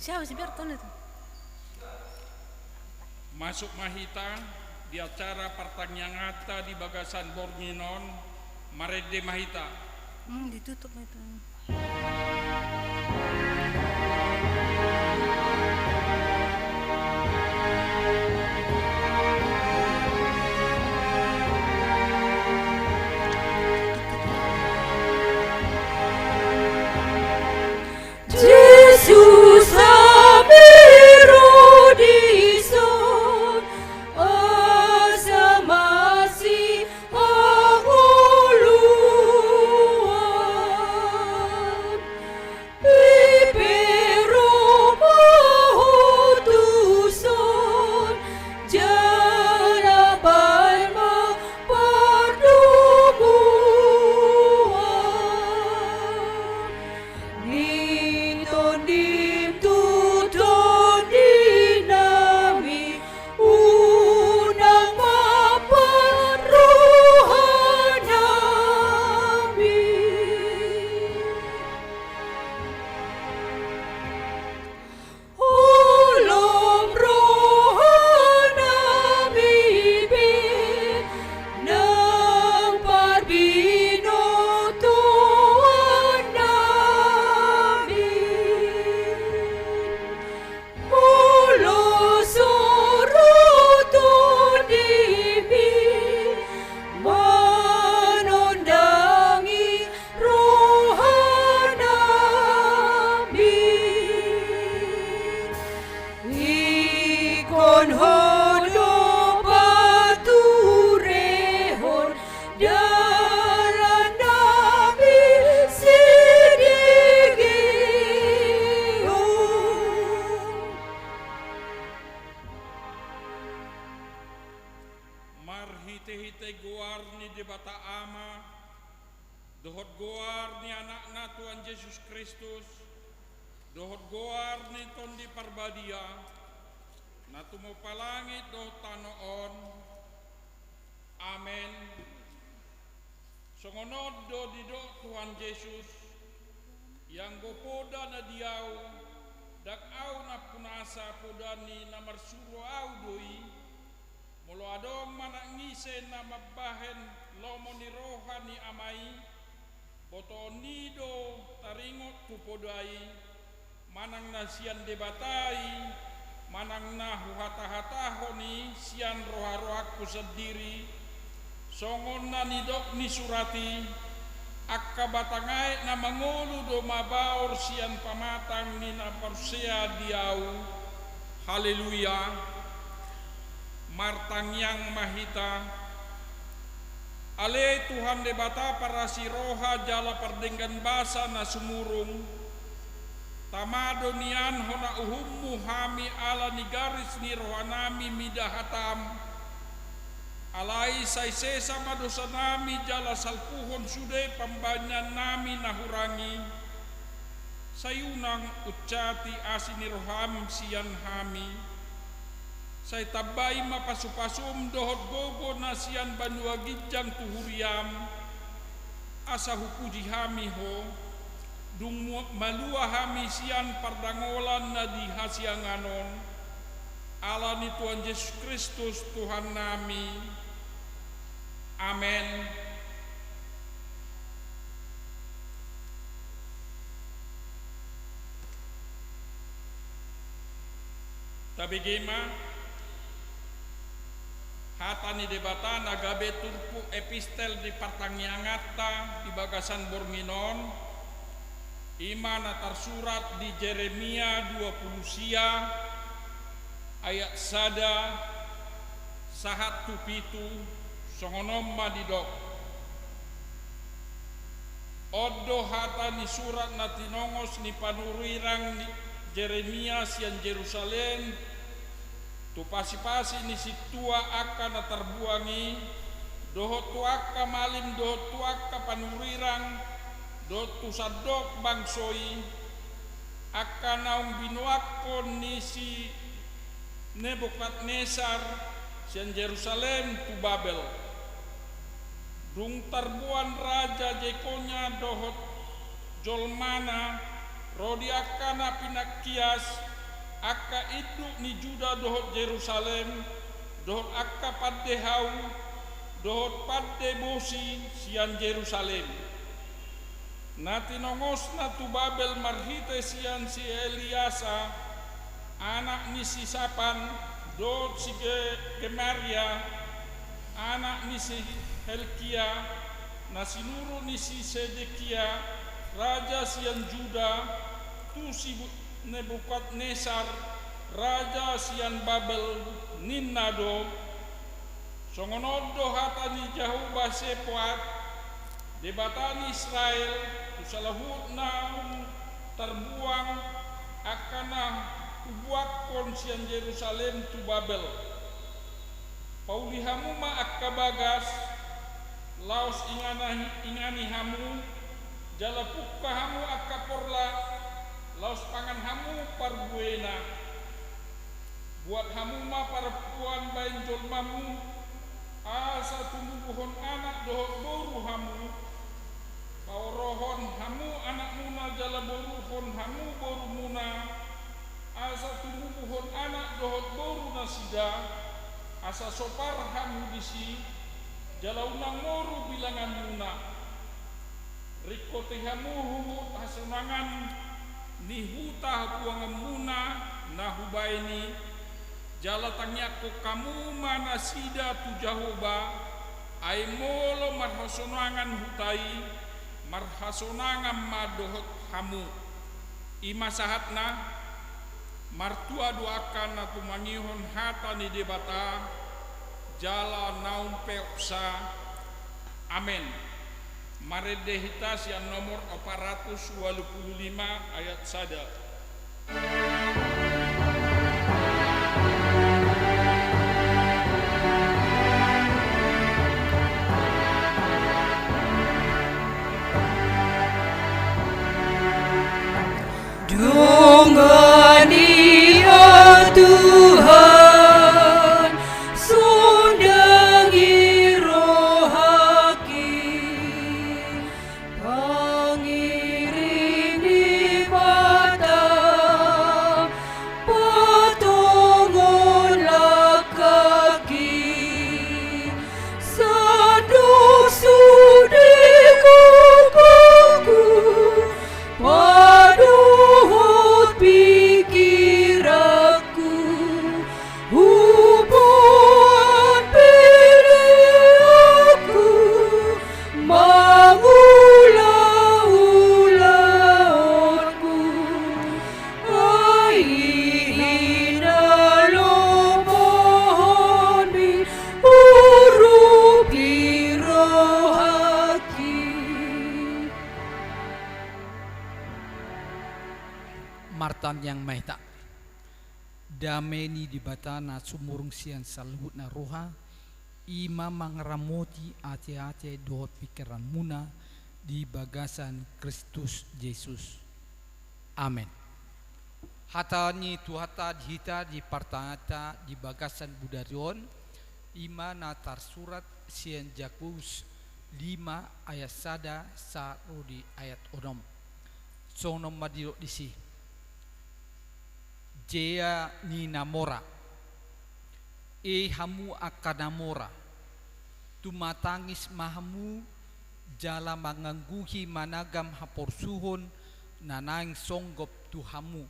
Siapa si Berton itu? Masuk Mahita di acara Partanyangata di Bagasan Bornginon, Marede Mahita. Ditutup itu. Jesus amiro dison asa masih anguluan pipero mahutuson jaraban mapardumuan Niton dim tuton dinami unang maparuhan namin Ulom rohan namin ng parbinotuan namin Ulo surutun dibig manondangi rohan namin Ikon hono paturehon daran namin sidigihon Marhite-hite goar ni di bata ama, dohot goar ni anak-na Tuhan Yesus Kristus, dohot goar ni tondi parbadia, na tumupalangit dohot tanoon. Amen. Songonod do dido Tuhan Yesus, yang gopoda na diaw, dak-aw na punasa podani na marsuro aw doi, molo adong manangise na mabahen lomo ni roha ni amai, boto nido taringot tupodai, manang na siyan debatai, manang na huhata-hataho ni siyan roha-rohaku sendiri, songon na nidok ni surati, akka batangai na mangulu do mabaor siyan pamatang ni na parsea diau. Haleluya. Martang yang mahita ale Tuhan debata para si roha jala perdenggan basa na sumurung tamado nian hona uhummu hami ala ni garis ni rohanami midahatam alai sai sesama dosa nami jala salpuhon sude pambanyan nami nahurangi sayunang ucati asini roham sian hami Sai tabai mapasupasum dohot gogo nasian banua gijang tuhuriam asa hupuji hami ho dung malua hami sian pardangolan na di hasianganon ala ni Tuhan Yesus Kristus Tuhan nami. Amen. Tabigema hata ni debata nagabe turpu epistel di Partanyangata di Bagasan Bornginon ima natar surat di Jeremia 20 sia ayat sada sahat tupitu songonom madidok odo hata ni surat na tinongos ni panurirang ni Jeremia sian Jerusalem tu pasi-pasi ni situa akan terbuangi dohot tu akka malim dohot tu akka panurirang dohot tu sadok bangsoi akan naung binuakon ni si Nebukadnesar sian Jerusalem tu Babel dung terbuan raja Jekonya dohot jolmana rodi akka na pinakkias akka iduk ni Juda dohot Jerusalem dohot akka padde hau dohot padde bosi sian Jerusalem na tinongos na tu Babel marhite sian si Eliasa anak ni si Sapan dohot si Gemaria anak ni si Helkia na sinuru ni si Sedekia raja sian Juda tu si Nebukadnesar raja sian Babel ninnado songonodo hatani Jahuba sepuat debatani Israel tu salahut na terbuang akana ubuat kon sian Jerusalem tu Babel pauli hamu ma akka bagas laos ingani hamu jala pukka hamu akka porla laos pangan hamu parbuena buat hamu ma perempuan bain jolmamu asa tumbuhon anak dohot boru hamu paurohon hamu anak muna jala boruhon hamu boru muna asa tumbuhon anak dohot boru nasida asa sopar hamu disi jala unang moru bilangan muna rikote hamu humut hasunangan ni huta buangan muna nahubaini jala tangyaku kamu mana sida tu Jahoba ai molo marhasonangan hutai marhasonangan madohot hamu ima sahatna martua doakan na tumangihon hata ni debata jala naun peoksa amen maredehitas yang nomor 425 ayat sada Dongani ya Tuhan, sundangi roh hakim, pangiringi mata, potongonlah kaki, sandu sudi kukuku, paduhut pikiranku, hubungan pilihku, mengulang-ulangku, aihina lomohoni huruf rohaki. Martan yang mahita dameni di batana sumurung sian salhut na roha ima mangramoti ate-ate dohot pikiran muna di bagasan Kristus Yesus. Amen. Hatani tu hata hita di partangata di bagasan budarion ima natar surat sian Jakobus 5 ayat sada sarudi ayat onom. Sonom madiro disi. Jea ni namora hamu akanamora tumatangis mahamu jala mangangguhi managam haporsuhon nanaing songgop tuhamu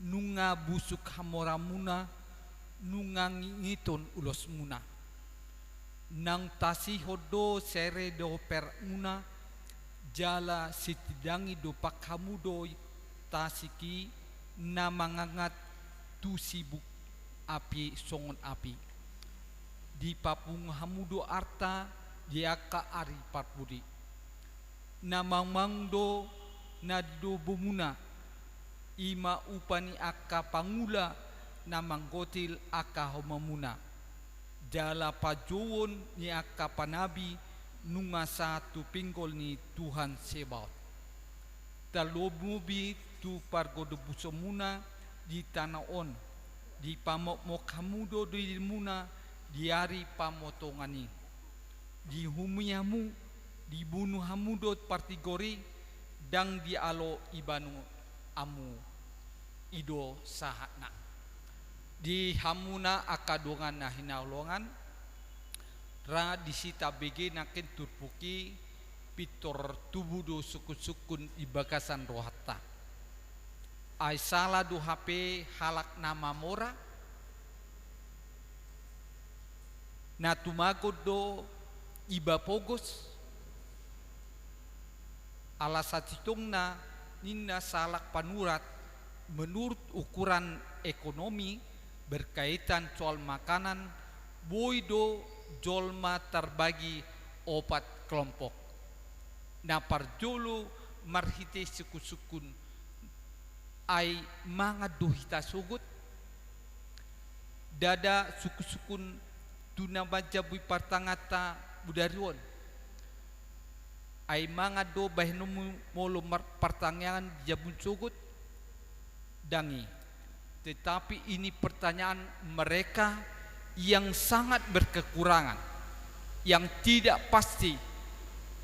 nunga busuk hamora muna nunga ngiton ulos muna nang tasihodo sere do per muna jala sitidangi do pakhamudo tasiki na mangangat tu sibuk api songon api di papung hamudo arta diaka ari parpudi na mangmangdo na do bumuna ima upani aka pangula na manggotil aka homamuna jala pajowon ni aka panabi nunga satu pinggol ni Tuhan Sebaot talobubi tu pargodo busomuna di tanah on di pamok hamudo di muna di hari pamotongani di humiamu dibunuh hamudot partigori dang di alo ibanu amu ido sahatna di hamuna akadongan na hinaulongan ra disita bege naken turpuki pitor tubudo sukun-sukun di bagasan rohatta ai salah do HP halak nama mora na tumagod do iba pogos ala satitongna ninna salak panurat menurut ukuran ekonomi berkaitan soal makanan boido jolma terbagi 4 kelompok na parjolo marhite suku-sukun ai manga dohita sugut dada suku-sukun tuna baja bui partangata budarion ai manga do bahnu molo pertanyaan jabun sugut dangi. Tetapi ini pertanyaan mereka yang sangat berkekurangan, yang tidak pasti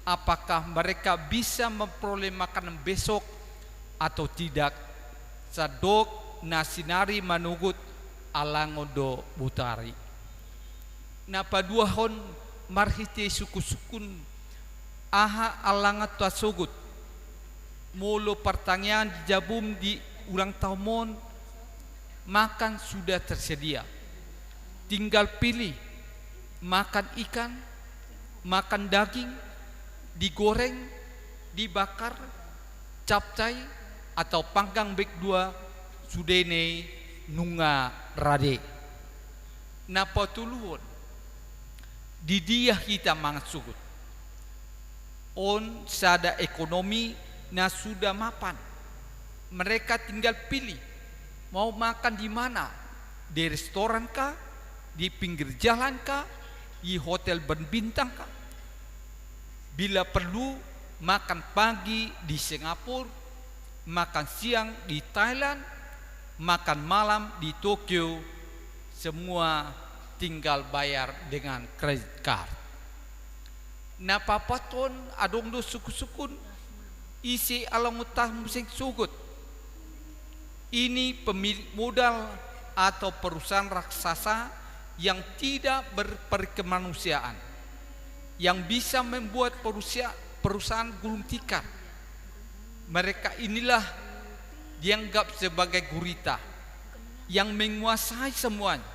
apakah mereka bisa memperoleh makanan besok atau tidak. Sadok nasinari manugut alangodo butari. Napa duahon marhite suku-sukun aha alangat tasugut. Molo pertanyaan jabum di ulang tahun makan sudah tersedia. Tinggal pilih makan ikan, makan daging, digoreng, dibakar, capcay atau panggang bek dua sudene nunga rade. Napa tuluon di dia kita mangat sugut. On sada ekonomi na sudah mapan. Mereka tinggal pilih mau makan di mana, di restoran kah, di pinggir jalan kah, di hotel berbintang kah. Bila perlu makan pagi di Singapura, makan siang di Thailand, makan malam di Tokyo, semua tinggal bayar dengan credit card. Napa paton adong do suku-sukun isi alam utah musik sugut. Ini pemilik modal atau perusahaan raksasa yang tidak berperkemanusiaan, yang bisa membuat perusahaan gulung tikar. Mereka inilah dianggap sebagai gurita yang menguasai semuanya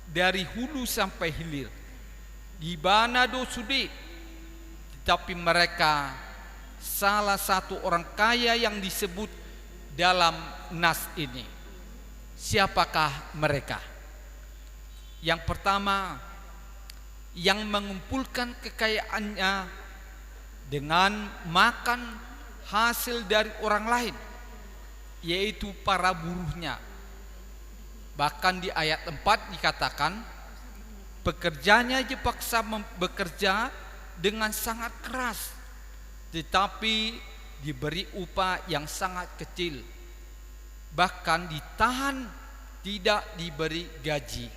dari hulu sampai hilir. Di mana do sudi, tetapi mereka salah satu orang kaya yang disebut dalam nas ini. Siapakah mereka? Yang pertama, yang mengumpulkan kekayaannya dengan makan hasil dari orang lain, yaitu para buruhnya. Bahkan di ayat 4 dikatakan pekerjanya dipaksa bekerja dengan sangat keras, tetapi diberi upah yang sangat kecil, bahkan ditahan, tidak diberi gaji.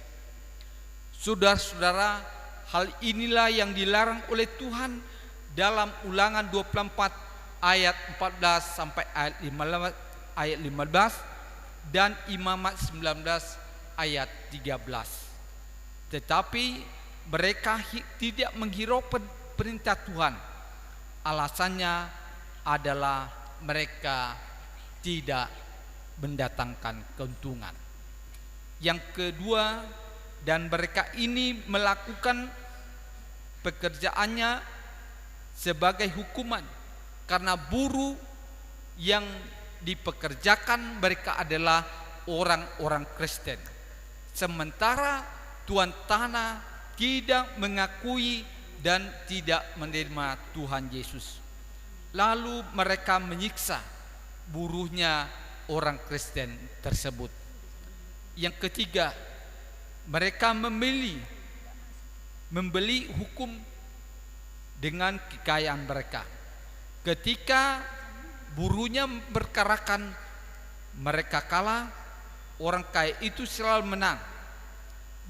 Saudara-saudara, hal inilah yang dilarang oleh Tuhan dalam Ulangan 24 ayat 14 sampai ayat 15 dan Imamat 19 ayat 13. Tetapi mereka tidak menghiraukan perintah Tuhan. Alasannya adalah mereka tidak mendatangkan keuntungan. Yang kedua, dan mereka ini melakukan pekerjaannya sebagai hukuman karena buruh yang dipekerjakan mereka adalah orang-orang Kristen, sementara tuan tanah tidak mengakui dan tidak menerima Tuhan Yesus. Lalu mereka menyiksa buruhnya orang Kristen tersebut. Yang ketiga, mereka membeli hukum dengan kekayaan mereka. Ketika buruhnya berkarakan, mereka kalah, orang kaya itu selalu menang.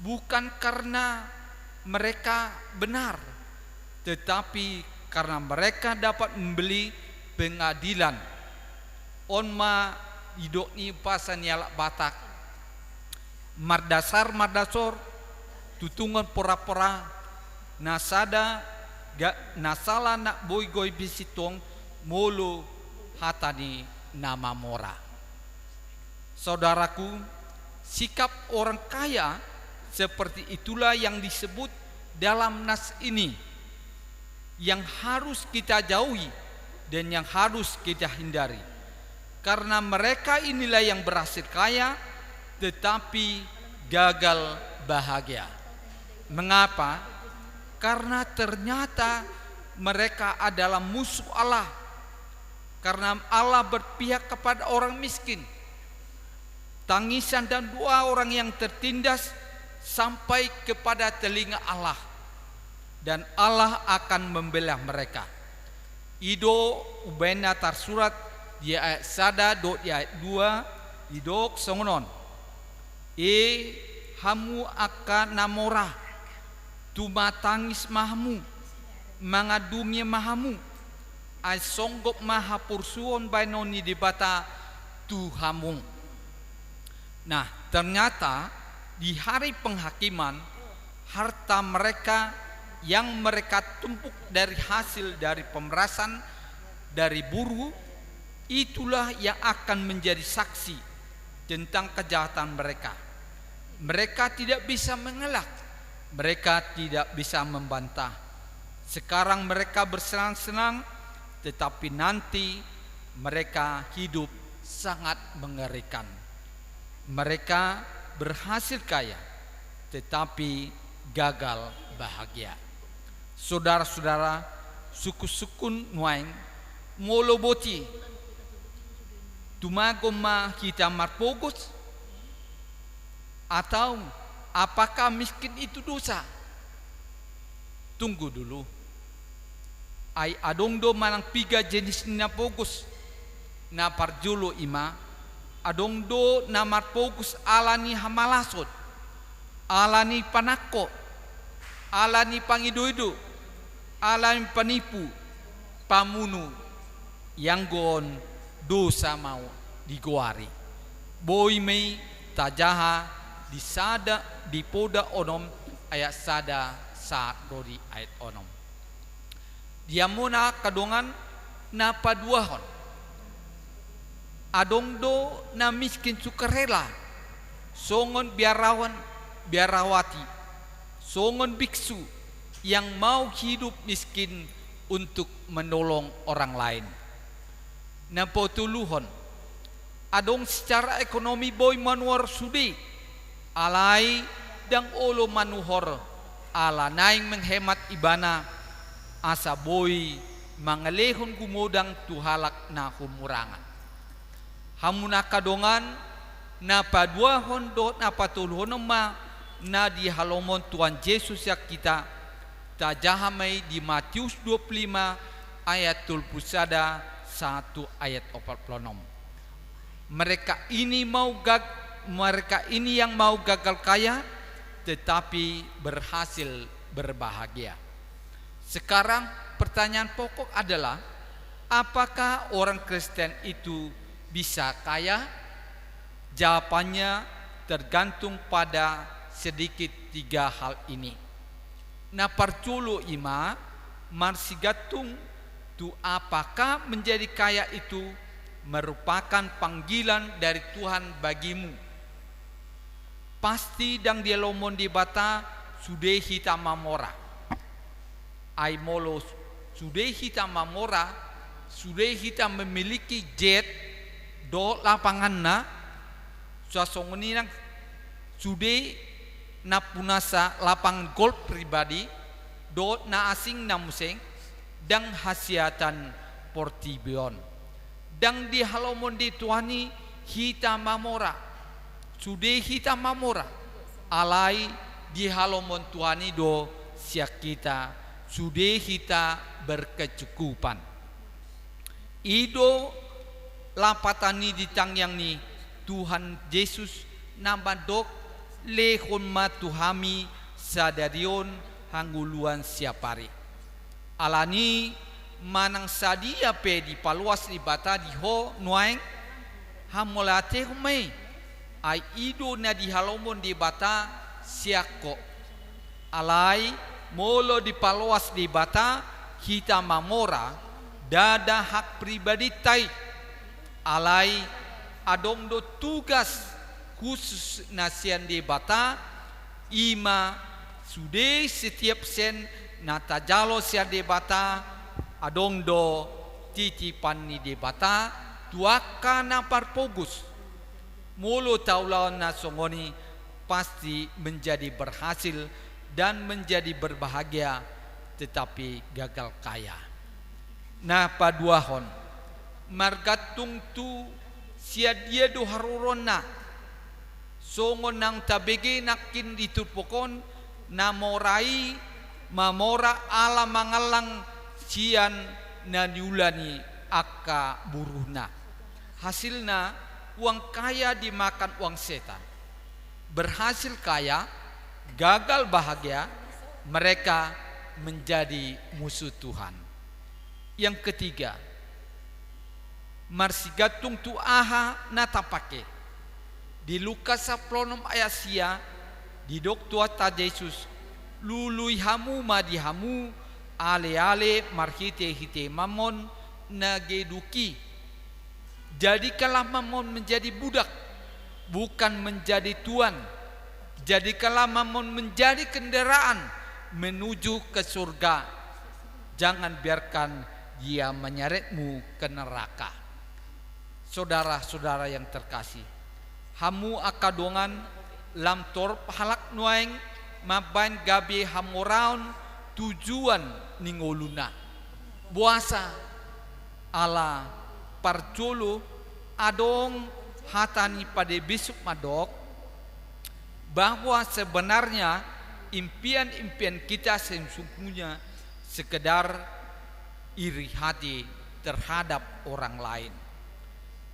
Bukan karena mereka benar, tetapi karena mereka dapat membeli pengadilan. Onma idok ni pasan yalak Batak mardasor tutungan pora-pora nasada nasala nak boy goy bisitong molo hatani nama mora. Saudaraku, sikap orang kaya seperti itulah yang disebut dalam nas ini, yang harus kita jauhi dan yang harus kita hindari. Karena mereka inilah yang berhasil kaya tetapi gagal bahagia. Mengapa? Karena ternyata mereka adalah musuh Allah. Karena Allah berpihak kepada orang miskin. Tangisan dan doa orang yang tertindas sampai kepada telinga Allah, dan Allah akan membela mereka. Ido ubena tarsurat di ayat 1 di ayat 2 idok songonon. Hamu akan namora tumatangis mahamu mangadungi mahamu ay songgok maha pursuon bainoni di bata Tuhamung. Nah, ternyata di hari penghakiman harta mereka yang mereka tumpuk dari hasil dari pemerasan dari buruh, itulah yang akan menjadi saksi tentang kejahatan mereka. Mereka tidak bisa mengelak, mereka tidak bisa membantah. Sekarang mereka bersenang-senang, tetapi nanti mereka hidup sangat mengerikan. Mereka berhasil kaya tetapi gagal bahagia. Saudara-saudara, suku-sukun nuaing moloboti tumagoma kita marpogos, atau apakah miskin itu dosa? Tunggu dulu. Ay adongdo manang piga jenis na pogos na parjulo ima. Adongdo na marpogos alani hamalasot, alani panako, alani pangido-ido, alani panipu, pamunu, yang gon dosa mau digoari. Boy may tajaha di sada di poda onom ayat sada saat dori ayat onom. Dia muna kadongan na paduahon. Adongdo na miskin sukarela, songon biarawati, songon biksu yang mau hidup miskin untuk menolong orang lain. Na potuluhon, adong secara ekonomi boy manuar sudi, alai dang olo manuhor, ala naing menghemat ibana, asa boy mangalehon gumodang tuhalak na humurangan. Hamuna kadongan na paduahon dot na patulhon ma na di halomon Tuhan Yesus ya kita tajahamai di Matius 25 ayat 31 ayat 46. Mereka ini yang mau gagal kaya tetapi berhasil berbahagia. Sekarang pertanyaan pokok adalah, apakah orang Kristen itu bisa kaya? Jawabannya tergantung pada sedikit 3 hal ini. Na parculo ima marsigatung tu apakah menjadi kaya itu merupakan panggilan dari Tuhan bagimu. Pasti dang dia lomon di bata sudah hita mamora. Ai molo sudah hita mamora, sudah hita memiliki jet do lapangan na suasongoni nang sude na punasa lapangan golf pribadi do na asing na museng dang hasiatan portibion dang di halomon di tuani hita mamora sude hita mamora alai di halomon tuani do siak kita sude hita berkecukupan ido lapatani di tangyang ni Tuhan Yesus namadok lehon matuhami sadarion hangguluan siapari. Alani manang sadia pe di paluas libata di ho nuaeng hamolate humai ai ido na di halomon di bata siako alai molo di paloas di bata kita mamora dada hak pribadi tai alai adong do tugas khusus nasian di bata ima sude setiap sen nata jalo sia di bata adong do titipan ni di bata tuaka na parpogus mulu taulawan na songoni pasti menjadi berhasil dan menjadi berbahagia tetapi gagal kaya. Nah paduahon margatung tu sia dia do harurona songon nang tabege nakin ditupokon namorai mamora ala mangalang sian na diulani aka buruhna hasilna uang kaya dimakan uang setan berhasil kaya gagal bahagia mereka menjadi musuh Tuhan. Yang ketiga marsigatung tu aha natapake di Lukas 10 ayat sia di doktua ta Yesus lului hamu madi hamu ale marhite hite mamon nageduki jadikanlah mamon menjadi budak bukan menjadi tuan jadikanlah mamon menjadi kendaraan menuju ke surga jangan biarkan dia menyeretmu ke neraka. Saudara-saudara yang terkasih hamu akadongan lam tor halak nuaing mabain gabi hamoraun tujuan ningoluna buasa ala parjolo adong hatani pada besok madok bahwa sebenarnya impian-impian kita sesungguhnya sekedar iri hati terhadap orang lain.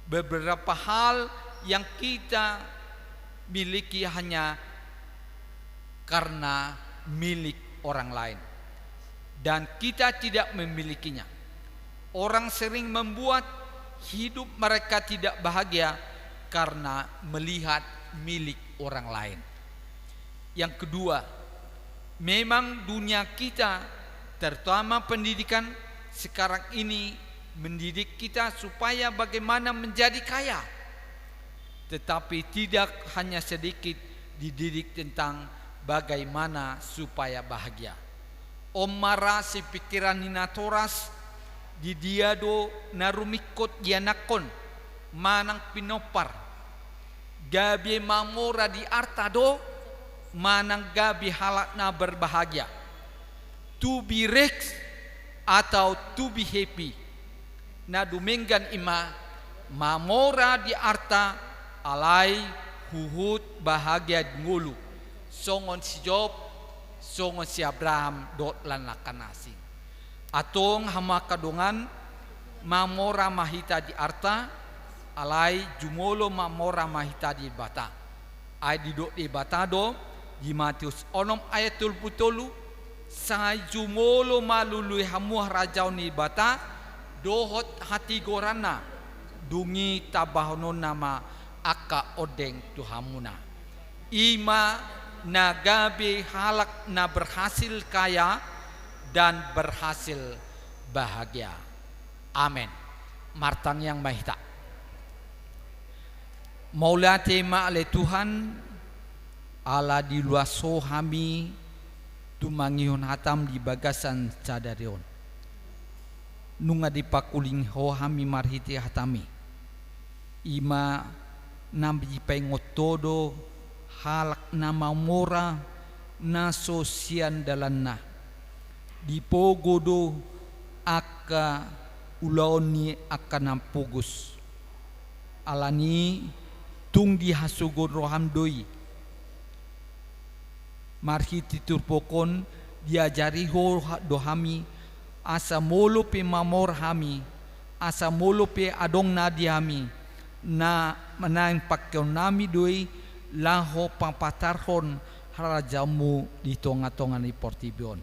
Beberapa hal yang kita miliki hanya karena milik orang lain dan kita tidak memilikinya. Orang sering membuat hidup mereka tidak bahagia karena melihat milik orang lain. Yang kedua, memang dunia kita terutama pendidikan sekarang ini mendidik kita supaya bagaimana menjadi kaya, tetapi tidak hanya sedikit dididik tentang bagaimana supaya bahagia. Omara si pikiran ninatoras di diado narumikot yanakon manang pinopar gabi mamora di artado manang gabi halak na berbahagia, to be rich atau to be happy. Na dumenggan ima mamora di arta alai huhut bahagia ngulu songon si Job songon si Abraham dot lan lakanasing atong hama kadongan mamora mahita di arta alai jumolo mamora mahita di bata ay di dot di bata do di Matius 6 ayat 30 sa jumolo malului hamuah rajau ni bata dohot hati gorana dungi tabahonon nama aka odeng tuhamuna ima nagabe halak na berhasil kaya dan berhasil bahagia. Amin. Martang yang mahita maulate ma'ale Tuhan ala di luaso hami tumangihon hatam di bagasan cadarion nunga di pakuling ho hami marhiti hatami ima nambi pengotodo halak nama mora na sosian dalanna di pogodo aka ulaoni aka nampugus alani tung di hasugon rohamdoi marhiti turpokon diajari ho dohami asa molo pe mamor hami asa molo pe adong nadi hami na manaing pakyon nami doi laho pampatarhon harajamu di tonga-tonga ni portibion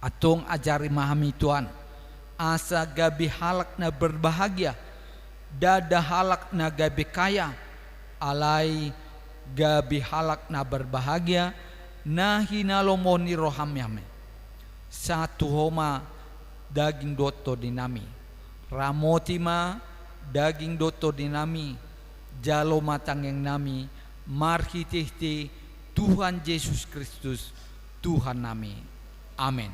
atong ajari mahami Tuhan asa gabi halak na berbahagia dada halak na gabe kaya, alai gabe halak na berbahagia, na hinalomon ni rohamyame. Satu homa daging doto dinami, ramoti ma daging doto dinami, jalo matang yang nami, marhitihti Tuhan Yesus Kristus Tuhan nami. Amin.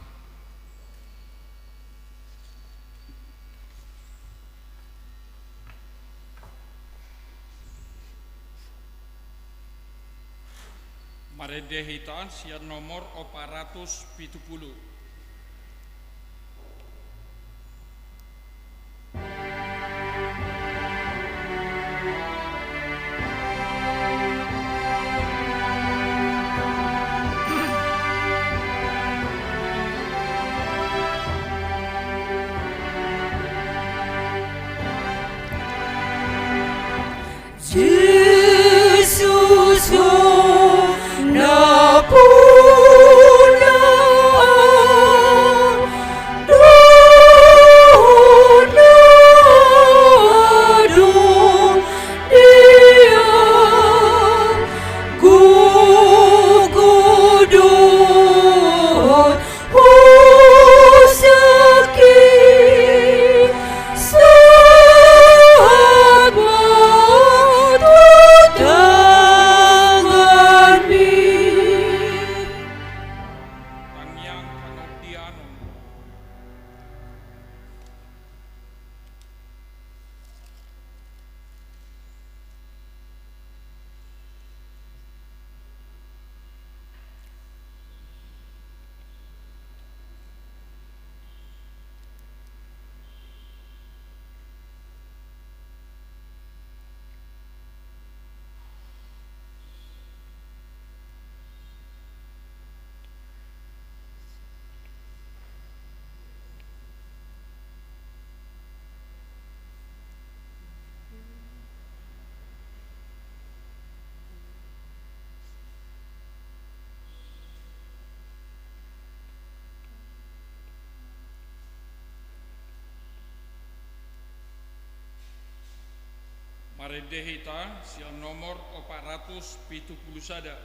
Maredehitan sian nomor 470. Jesus, na Maredehita sian nomor 470 sada.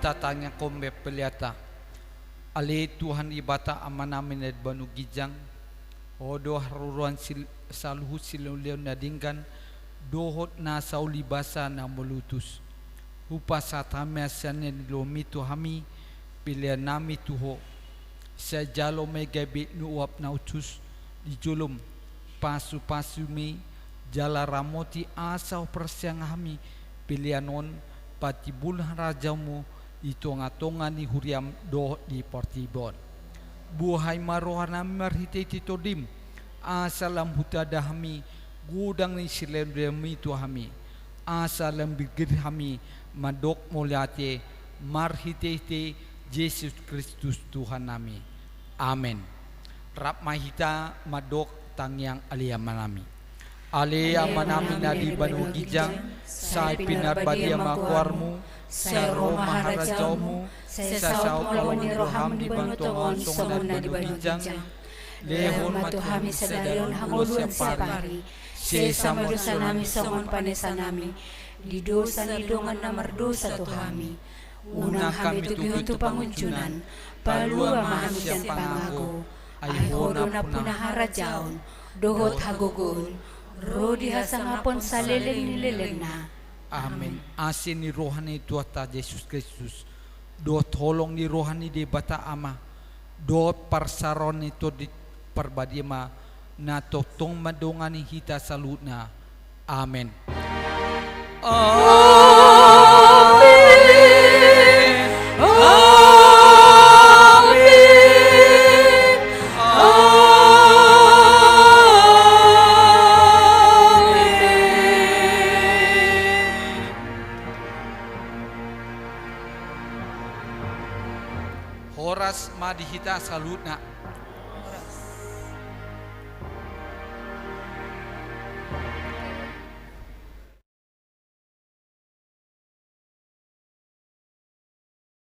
tatanya kombe peliata ale Tuhan ibata amanamin ed banu gijang odo haruruan saluhu silulion nadingkan dohot na sauli basa na molutus upa satame asanen lomitu hami pilihan nami tuho sa jalo me gabi nuap na utus di julum pasu mi jala ramoti asau persiang hami pilihanon patibul rajamu di tonga-tonga ni huriam do di portibon buhay marohana marhiteti todim asalam hutada hami gudang ni silendemi tu hami asalam bigir hami madok mulyate marhiteti Yesus Kristus Tuhan nami. Amen. Rap mahita madok tangyang alia manami. Alia manami na di banu gijang, sa pinarbadia makuarmu, sa Roma harajamu, sa sao palong roham di bantongon songan na di banu gijang, lehon matuhami sa dayon hanguluan sa pari, sa madusa nami songon panesa nami, di dosa ni dongan na mardosa tuhami. Unang kami tugihuto panguncunan, palua mahami siyang pangago, ay hono na punaharajaon, dohot hagugun, rodi hasangapon sa leleng nileleng na. Amen. Asin ni rohani Tuata Yesus Kristus, doot holong ni rohani di bata ama, doot parsaron ito di parbadima, na totong madungani hita salut na. Amen. Horas madihita salut na.